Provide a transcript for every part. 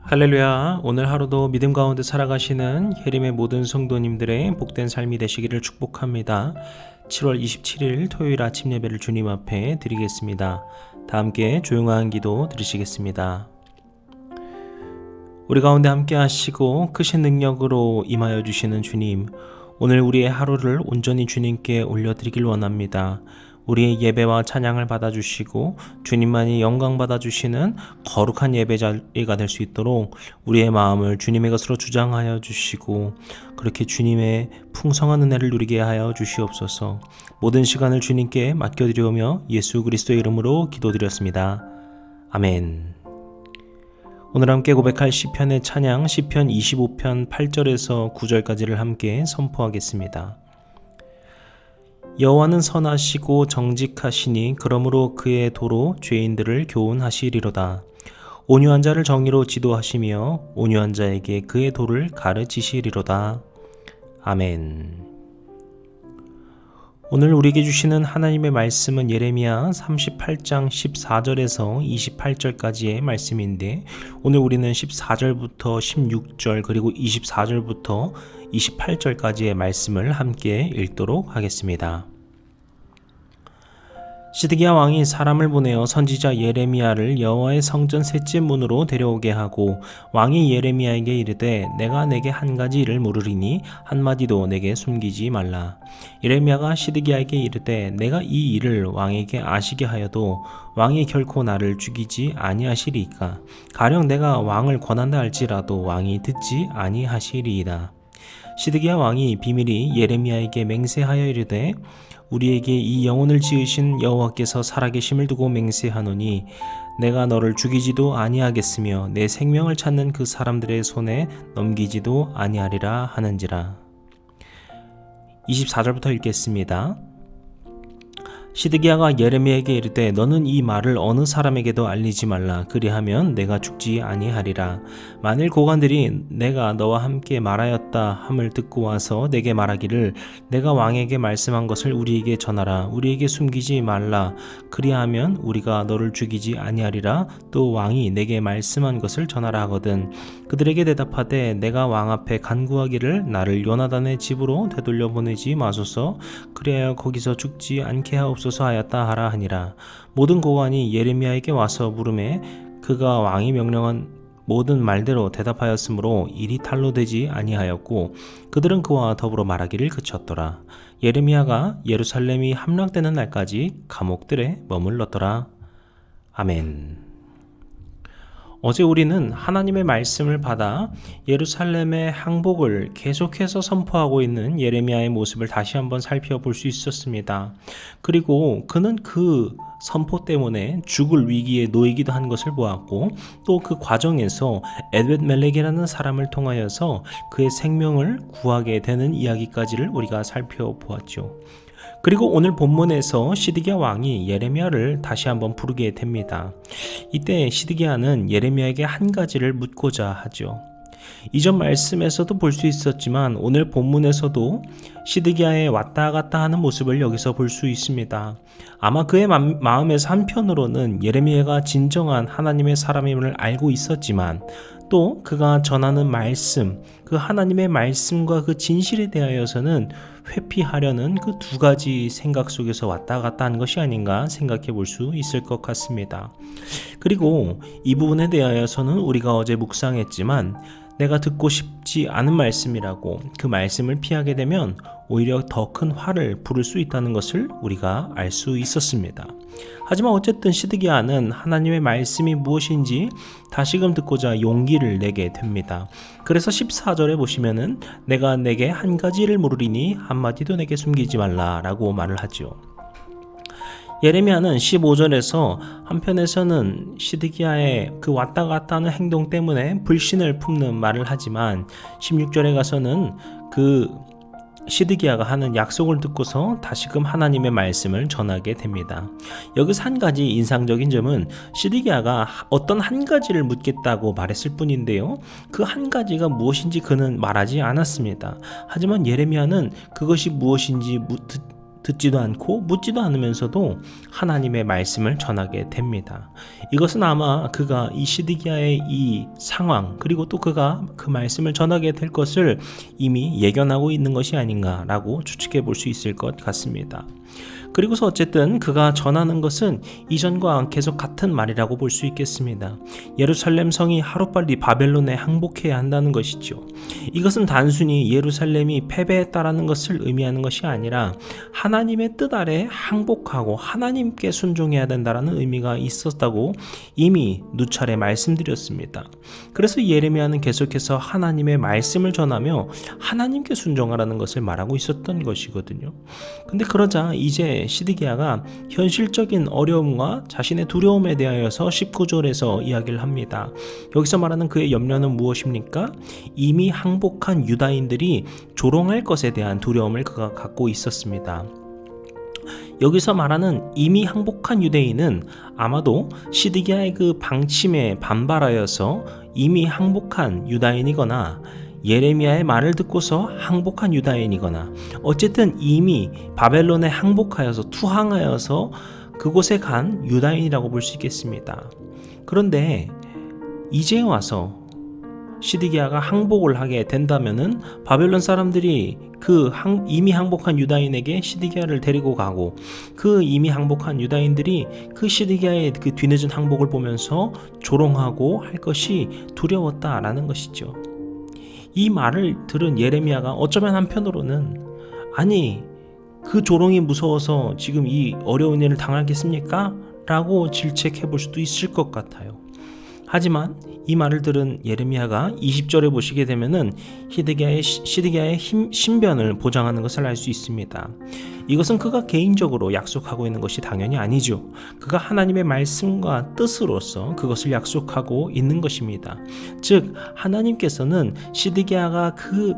할렐루야. 오늘 하루도 믿음 가운데 살아가시는 예림의 모든 성도님들의 복된 삶이 되시기를 축복합니다. 7월 27일 토요일 아침 예배를 주님 앞에 드리겠습니다. 다 함께 조용한 기도 드리시겠습니다. 우리 가운데 함께 하시고 크신 능력으로 임하여 주시는 주님, 오늘 우리의 하루를 온전히 주님께 올려드리길 원합니다. 우리의 예배와 찬양을 받아주시고 주님만이 영광 받아주시는 거룩한 예배 자리가 될 수 있도록 우리의 마음을 주님의 것으로 주장하여 주시고 그렇게 주님의 풍성한 은혜를 누리게 하여 주시옵소서. 모든 시간을 주님께 맡겨드리오며 예수 그리스도의 이름으로 기도드렸습니다. 아멘. 오늘 함께 고백할 시편의 찬양 시편 25편 8절에서 9절까지를 함께 선포하겠습니다. 여호와는 선하시고 정직하시니 그러므로 그의 도로 죄인들을 교훈하시리로다. 온유한 자를 정의로 지도하시며 온유한 자에게 그의 도를 가르치시리로다. 아멘. 오늘 우리에게 주시는 하나님의 말씀은 예레미야 38장 14절에서 28절까지의 말씀인데, 오늘 우리는 14절부터 16절 그리고 24절부터 28절까지의 말씀을 함께 읽도록 하겠습니다. 시드기야 왕이 사람을 보내어 선지자 예레미야를 여호와의 성전 셋째 문으로 데려오게 하고 왕이 예레미야에게 이르되 내가 내게 한 가지 일을 물으리니 한마디도 내게 숨기지 말라. 예레미야가 시드기야에게 이르되 내가 이 일을 왕에게 아시게 하여도 왕이 결코 나를 죽이지 아니하시리이까. 가령 내가 왕을 권한다 할지라도 왕이 듣지 아니하시리이다. 시드기야 왕이 비밀히 예레미야에게 맹세하여 이르되 우리에게 이 영혼을 지으신 여호와께서 살아계심을 두고 맹세하노니 내가 너를 죽이지도 아니하겠으며 내 생명을 찾는 그 사람들의 손에 넘기지도 아니하리라 하는지라. 24절부터 읽겠습니다. 시드기야가 예레미야에게 이르되 너는 이 말을 어느 사람에게도 알리지 말라. 그리하면 내가 죽지 아니하리라. 만일 고관들이 내가 너와 함께 말하였다 함을 듣고 와서 내게 말하기를 내가 왕에게 말씀한 것을 우리에게 전하라. 우리에게 숨기지 말라. 그리하면 우리가 너를 죽이지 아니하리라. 또 왕이 내게 말씀한 것을 전하라 하거든. 그들에게 대답하되 내가 왕 앞에 간구하기를 나를 요나단의 집으로 되돌려 보내지 마소서. 그리하여 거기서 죽지 않게 하옵소서 하였다 하라 하니라. 모든 고관이 예레미야에게 와서 물으매 그가 왕이 명령한 모든 말대로 대답하였으므로 일이 탈로 되지 아니하였고 그들은 그와 더불어 말하기를 그쳤더라. 예레미야가 예루살렘이 함락되는 날까지 감옥들에 머물렀더라. 아멘. 어제 우리는 하나님의 말씀을 받아 예루살렘의 항복을 계속해서 선포하고 있는 예레미야의 모습을 다시 한번 살펴볼 수 있었습니다. 그리고 그는 그 선포 때문에 죽을 위기에 놓이기도 한 것을 보았고 또 그 과정에서 에벳멜렉이라는 사람을 통하여서 그의 생명을 구하게 되는 이야기까지를 우리가 살펴보았죠. 그리고 오늘 본문에서 시드기야 왕이 예레미야를 다시 한번 부르게 됩니다. 이때 시드기야는 예레미야에게 한 가지를 묻고자 하죠. 이전 말씀에서도 볼 수 있었지만 오늘 본문에서도 시드기야의 왔다 갔다 하는 모습을 여기서 볼 수 있습니다. 아마 그의 마음에서 한편으로는 예레미야가 진정한 하나님의 사람임을 알고 있었지만 또 그가 전하는 말씀, 그 하나님의 말씀과 그 진실에 대하여서는 회피하려는 그 두 가지 생각 속에서 왔다 갔다 한 것이 아닌가 생각해 볼 수 있을 것 같습니다. 그리고 이 부분에 대하여서는 우리가 어제 묵상했지만 내가 듣고 싶지 않은 말씀이라고 그 말씀을 피하게 되면 오히려 더 큰 화를 부를 수 있다는 것을 우리가 알 수 있었습니다. 하지만 어쨌든 시드기야는 하나님의 말씀이 무엇인지 다시금 듣고자 용기를 내게 됩니다. 그래서 14절에 보시면은 내가 내게 한 가지를 물으리니 한마디도 내게 숨기지 말라 라고 말을 하죠. 예레미야는 15절에서 한편에서는 시드기야의 그 왔다 갔다 하는 행동 때문에 불신을 품는 말을 하지만 16절에 가서는 그 시드기야가 하는 약속을 듣고서 다시금 하나님의 말씀을 전하게 됩니다. 여기서 한 가지 인상적인 점은 시드기야가 어떤 한 가지를 묻겠다고 말했을 뿐인데요, 그 한 가지가 무엇인지 그는 말하지 않았습니다. 하지만 예레미야는 그것이 무엇인지 듣지도 않고 묻지도 않으면서도 하나님의 말씀을 전하게 됩니다. 이것은 아마 그가 이 시드기야의 이 상황, 그리고 또 그가 그 말씀을 전하게 될 것을 이미 예견하고 있는 것이 아닌가라고 추측해 볼 수 있을 것 같습니다. 그리고서 어쨌든 그가 전하는 것은 이전과 계속 같은 말이라고 볼 수 있겠습니다. 예루살렘 성이 하루빨리 바벨론에 항복해야 한다는 것이죠. 이것은 단순히 예루살렘이 패배했다라는 것을 의미하는 것이 아니라 하나님의 뜻 아래 항복하고 하나님께 순종해야 된다라는 의미가 있었다고 이미 누차례 말씀드렸습니다. 그래서 예레미야는 계속해서 하나님의 말씀을 전하며 하나님께 순종하라는 것을 말하고 있었던 것이거든요. 근데 그러자 이제 시드기야가 현실적인 어려움과 자신의 두려움에 대하여서 19절에서 이야기를 합니다. 여기서 말하는 그의 염려는 무엇입니까? 이미 항복한 유다인들이 조롱할 것에 대한 두려움을 그가 갖고 있었습니다. 여기서 말하는 이미 항복한 유대인은 아마도 시드기야의 그 방침에 반발하여서 이미 항복한 유다인이거나 예레미야의 말을 듣고서 항복한 유다인이거나 어쨌든 이미 바벨론에 항복하여서 투항하여서 그곳에 간 유다인이라고 볼 수 있겠습니다. 그런데 이제 와서 시드기야가 항복을 하게 된다면은 바벨론 사람들이 그 이미 항복한 유다인에게 시드기야를 데리고 가고 그 이미 항복한 유다인들이 그 시드기야의 그 뒤늦은 항복을 보면서 조롱하고 할 것이 두려웠다라는 것이죠. 이 말을 들은 예레미야가 어쩌면 한편으로는 아니 그 조롱이 무서워서 지금 이 어려운 일을 당하겠습니까? 라고 질책해 볼 수도 있을 것 같아요. 하지만 이 말을 들은 예레미야가 20절에 보시게 되면은 시드기야의 신변을 보장하는 것을 알 수 있습니다. 이것은 그가 개인적으로 약속하고 있는 것이 당연히 아니죠. 그가 하나님의 말씀과 뜻으로서 그것을 약속하고 있는 것입니다. 즉 하나님께서는 시드기야가 그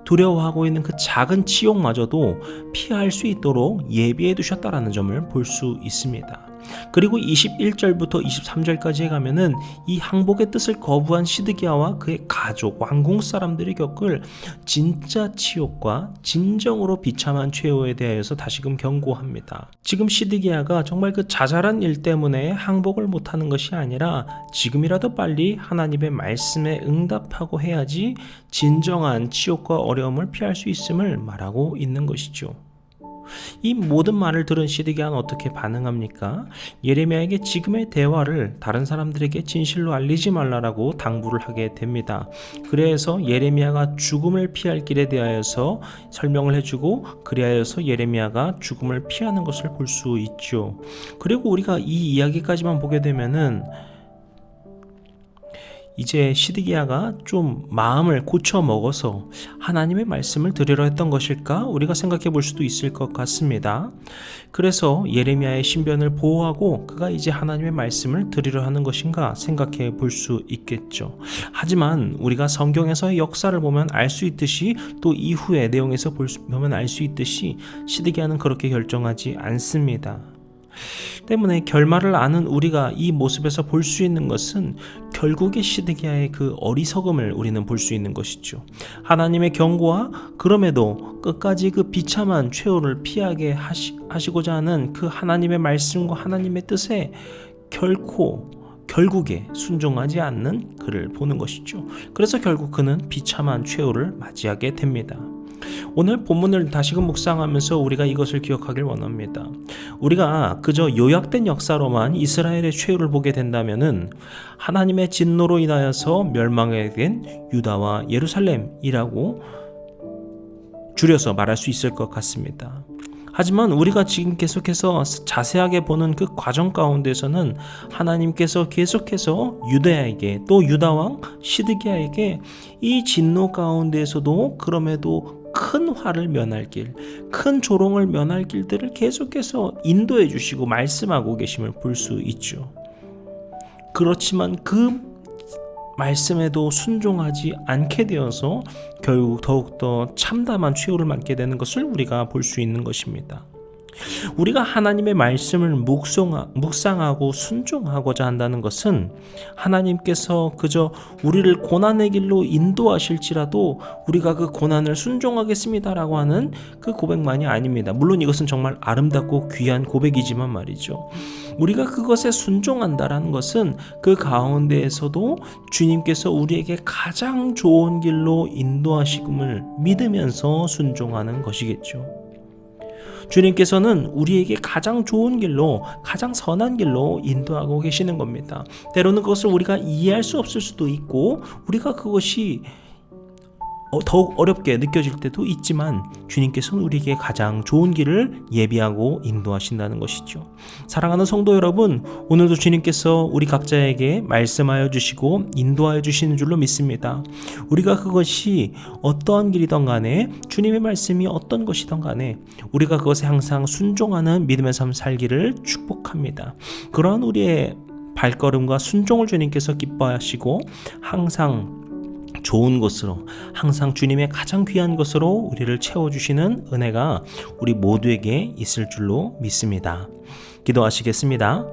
두려워하고 있는 그 작은 치욕마저도 피할 수 있도록 예비해 두셨다라는 점을 볼 수 있습니다. 그리고 21절부터 23절까지에 가면은 이 항복의 뜻을 거부한 시드기야와 그의 가족, 왕궁 사람들이 겪을 진짜 치욕과 진정으로 비참한 최후에 대해서 다시금 경고합니다. 지금 시드기야가 정말 그 자잘한 일 때문에 항복을 못하는 것이 아니라 지금이라도 빨리 하나님의 말씀에 응답하고 해야지 진정한 치욕과 어려움을 피할 수 있음을 말하고 있는 것이죠. 이 모든 말을 들은 시드기야는 어떻게 반응합니까? 예레미야에게 지금의 대화를 다른 사람들에게 진실로 알리지 말라라고 당부를 하게 됩니다. 그래서 예레미야가 죽음을 피할 길에 대하여서 설명을 해주고 그리하여서 예레미야가 죽음을 피하는 것을 볼 수 있죠. 그리고 우리가 이 이야기까지만 보게 되면은 이제 시드기야가 좀 마음을 고쳐 먹어서 하나님의 말씀을 들으려 했던 것일까? 우리가 생각해 볼 수도 있을 것 같습니다. 그래서 예레미야의 신변을 보호하고 그가 이제 하나님의 말씀을 들으려 하는 것인가 생각해 볼 수 있겠죠. 하지만 우리가 성경에서의 역사를 보면 알 수 있듯이 또 이후의 내용에서 보면 알 수 있듯이 시드기야는 그렇게 결정하지 않습니다. 때문에 결말을 아는 우리가 이 모습에서 볼 수 있는 것은 결국에 시드기야의 그 어리석음을 우리는 볼 수 있는 것이죠. 하나님의 경고와 그럼에도 끝까지 그 비참한 최후를 피하게 하시고자 하는 그 하나님의 말씀과 하나님의 뜻에 결국에 순종하지 않는 그를 보는 것이죠. 그래서 결국 그는 비참한 최후를 맞이하게 됩니다. 오늘 본문을 다시금 묵상하면서 우리가 이것을 기억하길 원합니다. 우리가 그저 요약된 역사로만 이스라엘의 최후를 보게 된다면은 하나님의 진노로 인하여서 멸망하게 된 유다와 예루살렘이라고 줄여서 말할 수 있을 것 같습니다. 하지만 우리가 지금 계속해서 자세하게 보는 그 과정 가운데서는 하나님께서 계속해서 유다에게 또 유다왕 시드기야에게 이 진노 가운데서도 그럼에도 큰 화를 면할 길, 큰 조롱을 면할 길들을 계속해서 인도해 주시고 말씀하고 계심을 볼 수 있죠. 그렇지만 그 말씀에도 순종하지 않게 되어서 결국 더욱더 참담한 최후를 맞게 되는 것을 우리가 볼 수 있는 것입니다. 우리가 하나님의 말씀을 묵상하고 순종하고자 한다는 것은 하나님께서 그저 우리를 고난의 길로 인도하실지라도 우리가 그 고난을 순종하겠습니다라고 하는 그 고백만이 아닙니다. 물론 이것은 정말 아름답고 귀한 고백이지만 말이죠. 우리가 그것에 순종한다라는 것은 그 가운데에서도 주님께서 우리에게 가장 좋은 길로 인도하심을 믿으면서 순종하는 것이겠죠. 주님께서는 우리에게 가장 좋은 길로, 가장 선한 길로 인도하고 계시는 겁니다. 때로는 그것을 우리가 이해할 수 없을 수도 있고 우리가 그것이 더욱 어렵게 느껴질 때도 있지만 주님께서는 우리에게 가장 좋은 길을 예비하고 인도하신다는 것이죠. 사랑하는 성도 여러분, 오늘도 주님께서 우리 각자에게 말씀하여 주시고 인도하여 주시는 줄로 믿습니다. 우리가 그것이 어떠한 길이든 간에, 주님의 말씀이 어떤 것이든 간에 우리가 그것에 항상 순종하는 믿음의 삶 살기를 축복합니다. 그러한 우리의 발걸음과 순종을 주님께서 기뻐하시고 항상 좋은 것으로, 항상 주님의 가장 귀한 것으로 우리를 채워주시는 은혜가 우리 모두에게 있을 줄로 믿습니다. 기도하시겠습니다.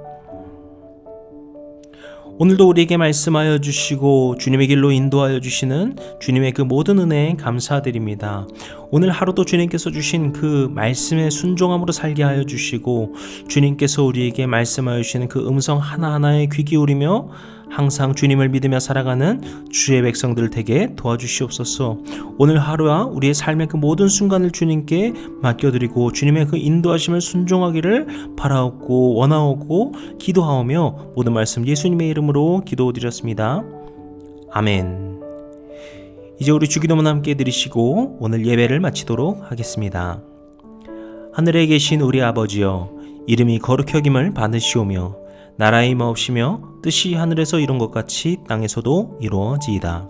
오늘도 우리에게 말씀하여 주시고 주님의 길로 인도하여 주시는 주님의 그 모든 은혜에 감사드립니다. 오늘 하루도 주님께서 주신 그 말씀에 순종함으로 살게 하여 주시고 주님께서 우리에게 말씀하여 주시는 그 음성 하나하나에 귀 기울이며 항상 주님을 믿으며 살아가는 주의 백성들 되게 도와주시옵소서. 오늘 하루와 우리의 삶의 그 모든 순간을 주님께 맡겨드리고 주님의 그 인도하심을 순종하기를 바라옵고 원하옵고 기도하오며 모든 말씀 예수님의 이름으로 기도드렸습니다. 아멘. 이제 우리 주기도문 함께 드리시고 오늘 예배를 마치도록 하겠습니다. 하늘에 계신 우리 아버지여, 이름이 거룩히 여김을 받으시오며 나라의 임하옵시며 뜻이 하늘에서 이룬 것 같이 땅에서도 이루어지이다.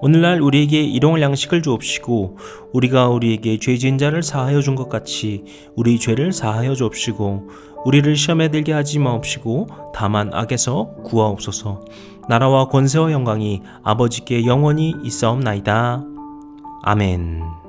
오늘날 우리에게 일용할 양식을 주옵시고 우리가 우리에게 죄 지은 자를 사하여 준 것 같이 우리 죄를 사하여 주옵시고 우리를 시험에 들게 하지 마옵시고 다만 악에서 구하옵소서. 나라와 권세와 영광이 아버지께 영원히 있사옵나이다. 아멘.